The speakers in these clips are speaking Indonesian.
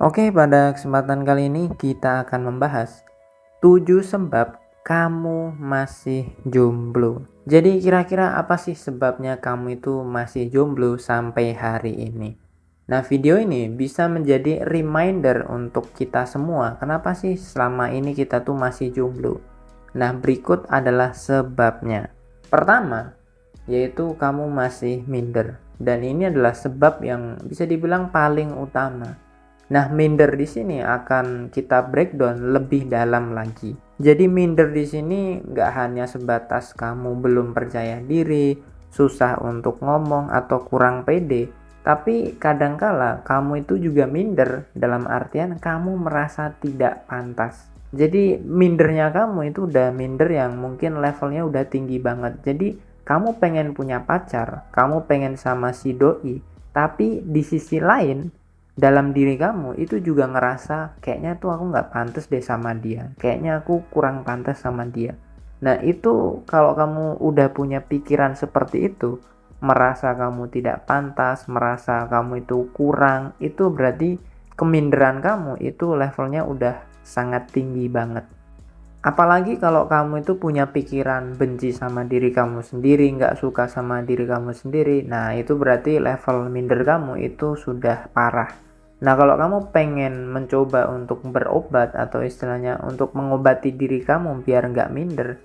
Oke, pada kesempatan kali ini kita akan membahas 7 sebab kamu masih jomblo. Jadi kira-kira apa sih sebabnya kamu itu masih jomblo sampai hari ini? Nah, video ini bisa menjadi reminder untuk kita semua. Kenapa sih selama ini kita tuh masih jomblo? Nah, berikut adalah sebabnya. Pertama, yaitu kamu masih minder. Dan ini adalah sebab yang bisa dibilang paling utama. Nah, minder di sini akan kita breakdown lebih dalam lagi. Jadi minder di sini nggak hanya sebatas kamu belum percaya diri, susah untuk ngomong atau kurang pede, tapi kadangkala kamu itu juga minder dalam artian kamu merasa tidak pantas. Jadi mindernya kamu itu udah minder yang mungkin levelnya udah tinggi banget. Jadi kamu pengen punya pacar, kamu pengen sama si doi, tapi di sisi lain dalam diri kamu itu juga ngerasa kayaknya tuh aku nggak pantas deh sama dia, kayaknya aku kurang pantas sama dia. Nah, itu kalau kamu udah punya pikiran seperti itu, merasa kamu tidak pantas, merasa kamu itu kurang, itu berarti keminderan kamu itu levelnya udah sangat tinggi banget. Apalagi kalau kamu itu punya pikiran benci sama diri kamu sendiri, nggak suka sama diri kamu sendiri, nah itu berarti level minder kamu itu sudah parah. Nah, kalau kamu pengen mencoba untuk berobat atau istilahnya untuk mengobati diri kamu biar nggak minder,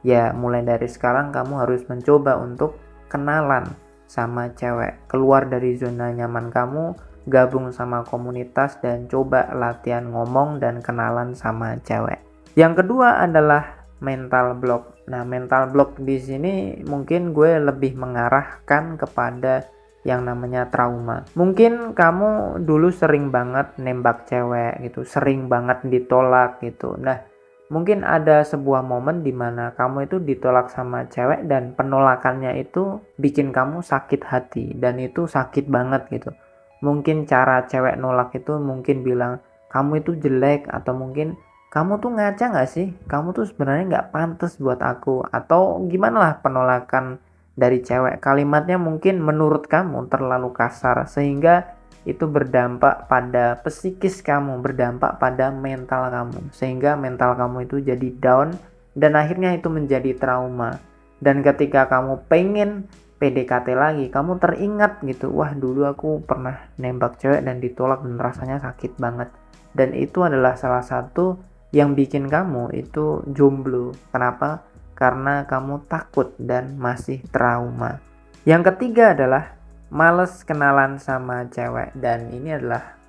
ya mulai dari sekarang kamu harus mencoba untuk kenalan sama cewek. Keluar dari zona nyaman kamu, gabung sama komunitas dan coba latihan ngomong dan kenalan sama cewek. Yang kedua adalah mental block. Nah, mental block di sini mungkin gue lebih mengarahkan kepada yang namanya trauma. Mungkin kamu dulu sering banget nembak cewek gitu, sering banget ditolak gitu. Nah, mungkin ada sebuah momen di mana kamu itu ditolak sama cewek dan penolakannya itu bikin kamu sakit hati dan itu sakit banget gitu. Mungkin cara cewek nolak itu mungkin bilang kamu itu jelek atau mungkin kamu tuh ngaca nggak sih? Kamu tuh sebenarnya nggak pantas buat aku atau gimana lah penolakan dari cewek. Kalimatnya mungkin menurut kamu terlalu kasar sehingga itu berdampak pada psikis kamu, berdampak pada mental kamu sehingga mental kamu itu jadi down dan akhirnya itu menjadi trauma. Dan ketika kamu pengen PDKT lagi, kamu teringat gitu, wah dulu aku pernah nembak cewek dan ditolak dan rasanya sakit banget. Dan itu adalah salah satu yang bikin kamu itu jomblo. Kenapa? Karena kamu takut dan masih trauma. Yang ketiga adalah males kenalan sama cewek, dan ini adalah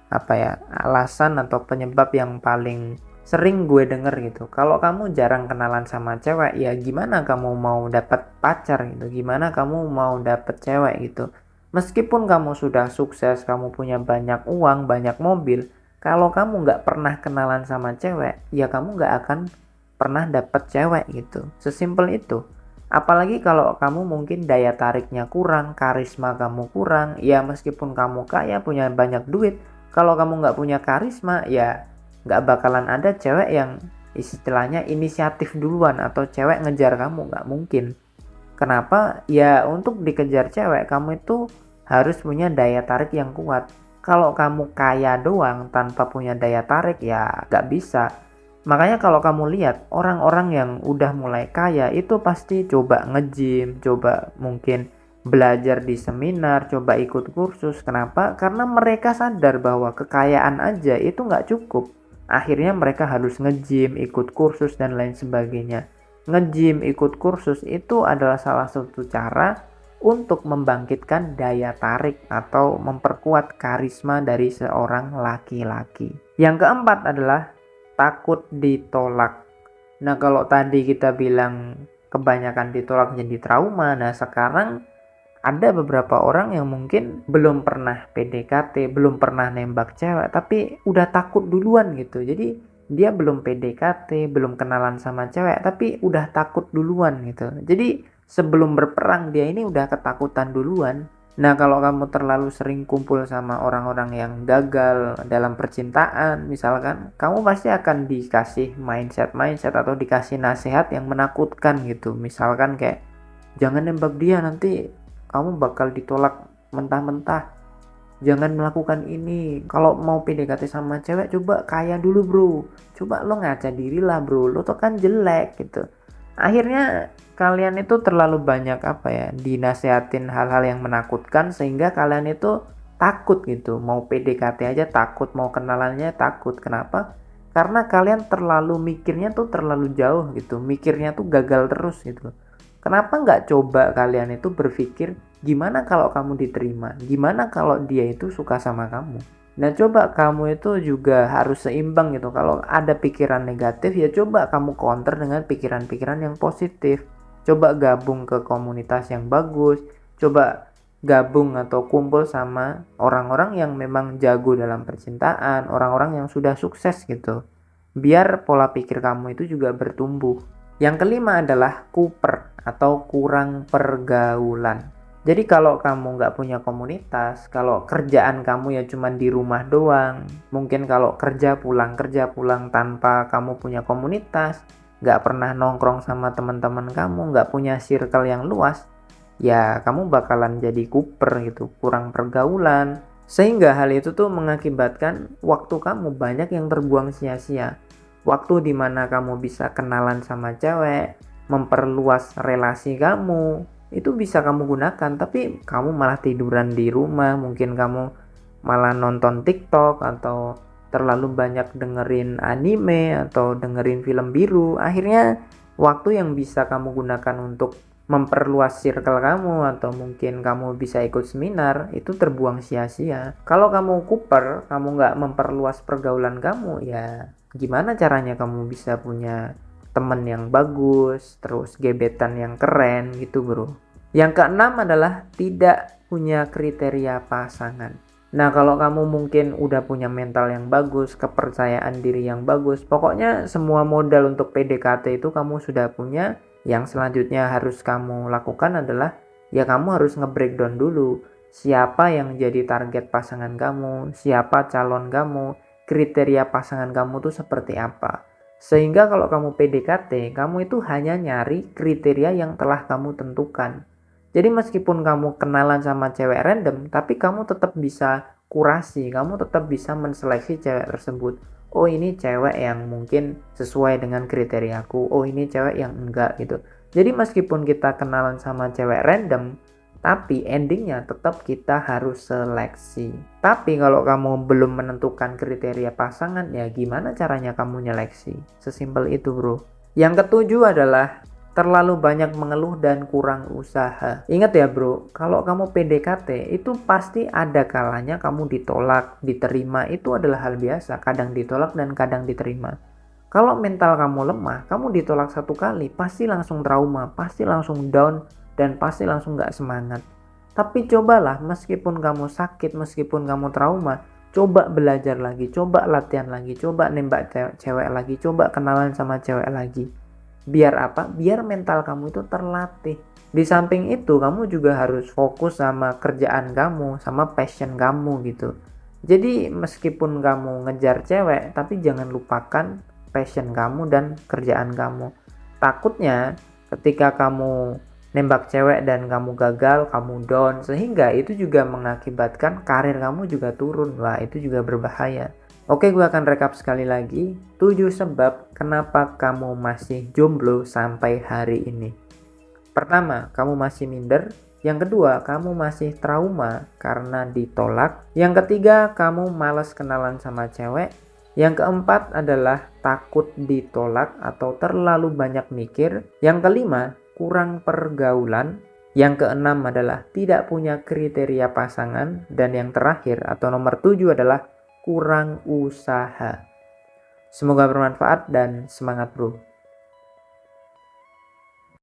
alasan atau penyebab yang paling sering gue denger gitu. Kalau kamu jarang kenalan sama cewek, ya gimana kamu mau dapet pacar gitu, gimana kamu mau dapet cewek gitu. Meskipun kamu sudah sukses, kamu punya banyak uang, banyak mobil, kalau kamu nggak pernah kenalan sama cewek, ya kamu nggak akan pernah dapet cewek gitu. Sesimpel itu. Apalagi kalau kamu mungkin daya tariknya kurang, karisma kamu kurang, ya meskipun kamu kaya, punya banyak duit, kalau kamu nggak punya karisma, ya nggak bakalan ada cewek yang istilahnya inisiatif duluan atau cewek ngejar kamu, nggak mungkin. Kenapa? Ya untuk dikejar cewek kamu itu harus punya daya tarik yang kuat. Kalau kamu kaya doang tanpa punya daya tarik ya gak bisa. Makanya kalau kamu lihat orang-orang yang udah mulai kaya itu pasti coba nge-gym, coba mungkin belajar di seminar, coba ikut kursus. Kenapa? Karena mereka sadar bahwa kekayaan aja itu gak cukup. Akhirnya mereka harus nge-gym, ikut kursus dan lain sebagainya. Nge-gym, ikut kursus itu adalah salah satu cara untuk membangkitkan daya tarik atau memperkuat karisma dari seorang laki-laki. Yang keempat adalah takut ditolak. Nah, kalau tadi kita bilang kebanyakan ditolak jadi trauma, nah sekarang ada beberapa orang yang mungkin belum pernah PDKT, belum pernah nembak cewek, tapi udah takut duluan gitu. Jadi dia belum PDKT, belum kenalan sama cewek, tapi udah takut duluan gitu. Jadi sebelum berperang dia ini udah ketakutan duluan. Nah, kalau kamu terlalu sering kumpul sama orang-orang yang gagal dalam percintaan, misalkan, kamu pasti akan dikasih mindset atau dikasih nasihat yang menakutkan gitu. Misalkan kayak, jangan nembak dia, nanti kamu bakal ditolak mentah-mentah. jangan melakukan ini. Kalau mau PDKT sama cewek coba kaya dulu bro, coba lo ngaca diri lah bro, lo tuh kan jelek gitu. Akhirnya kalian itu terlalu banyak apa ya, dinasehatin hal-hal yang menakutkan sehingga kalian itu takut gitu, mau PDKT aja takut, mau kenalannya takut. Kenapa? Karena kalian terlalu mikirnya tuh terlalu jauh gitu, mikirnya tuh gagal terus gitu. Kenapa nggak coba kalian itu berpikir gimana kalau kamu diterima, gimana kalau dia itu suka sama kamu. Nah coba kamu itu juga harus seimbang gitu. Kalau ada pikiran negatif ya coba kamu counter dengan pikiran-pikiran yang positif. Coba gabung ke komunitas yang bagus, coba gabung atau kumpul sama orang-orang yang memang jago dalam percintaan, orang-orang yang sudah sukses gitu. Biar pola pikir kamu itu juga bertumbuh. Yang kelima adalah kuper atau kurang pergaulan. Jadi kalau kamu nggak punya komunitas, kalau kerjaan kamu ya cuma di rumah doang, mungkin kalau kerja pulang tanpa kamu punya komunitas, nggak pernah nongkrong sama teman-teman kamu, nggak punya circle yang luas, ya kamu bakalan jadi kuper gitu, kurang pergaulan. Sehingga hal itu tuh mengakibatkan waktu kamu banyak yang terbuang sia-sia. Waktu dimana kamu bisa kenalan sama cewek, memperluas relasi kamu, itu bisa kamu gunakan, tapi kamu malah tiduran di rumah, mungkin kamu malah nonton TikTok atau terlalu banyak dengerin anime atau dengerin film biru. Akhirnya waktu yang bisa kamu gunakan untuk memperluas circle kamu atau mungkin kamu bisa ikut seminar itu terbuang sia-sia. Kalau kamu kuper, kamu nggak memperluas pergaulan kamu, ya gimana caranya kamu bisa punya temen yang bagus, terus gebetan yang keren gitu bro. Yang keenam adalah tidak punya kriteria pasangan. Nah kalau kamu mungkin udah punya mental yang bagus, kepercayaan diri yang bagus, pokoknya semua modal untuk PDKT itu kamu sudah punya. Yang selanjutnya harus kamu lakukan adalah ya kamu harus nge-breakdown dulu siapa yang jadi target pasangan kamu, siapa calon kamu, kriteria pasangan kamu tuh seperti apa. Sehingga kalau kamu PDKT, kamu itu hanya nyari kriteria yang telah kamu tentukan. Jadi meskipun kamu kenalan sama cewek random, tapi kamu tetap bisa kurasi, kamu tetap bisa menseleksi cewek tersebut. Oh ini cewek yang mungkin sesuai dengan kriteriaku, oh ini cewek yang enggak gitu. Jadi meskipun kita kenalan sama cewek random, tapi endingnya tetap kita harus seleksi. Tapi kalau kamu belum menentukan kriteria pasangan, ya gimana caranya kamu nyeleksi? Sesimpel itu bro. Yang ketujuh adalah terlalu banyak mengeluh dan kurang usaha. Ingat ya bro, kalau kamu PDKT itu pasti ada kalanya kamu ditolak, diterima, itu adalah hal biasa. Kadang ditolak dan kadang diterima. Kalau mental kamu lemah, kamu ditolak satu kali, pasti langsung trauma, pasti langsung down, dan pasti langsung gak semangat. Tapi cobalah, meskipun kamu sakit, meskipun kamu trauma, coba belajar lagi, coba latihan lagi, coba nembak cewek lagi, coba kenalan sama cewek lagi. Biar apa? Biar mental kamu itu terlatih. Di samping itu, kamu juga harus fokus sama kerjaan kamu, sama passion kamu gitu. Jadi meskipun kamu ngejar cewek, tapi jangan lupakan passion kamu dan kerjaan kamu. Takutnya ketika kamu nembak cewek dan kamu gagal, kamu down, sehingga itu juga mengakibatkan karir kamu juga turun. Wah, itu juga berbahaya. Oke, gue akan rekap sekali lagi 7 sebab kenapa kamu masih jomblo sampai hari ini. Pertama, kamu masih minder. Yang kedua, kamu masih trauma karena ditolak. Yang ketiga, kamu malas kenalan sama cewek. Yang keempat adalah takut ditolak atau terlalu banyak mikir. Yang kelima, kurang pergaulan. Yang keenam adalah tidak punya kriteria pasangan. Dan yang terakhir atau nomor 7 adalah kurang usaha. Semoga bermanfaat dan semangat bro.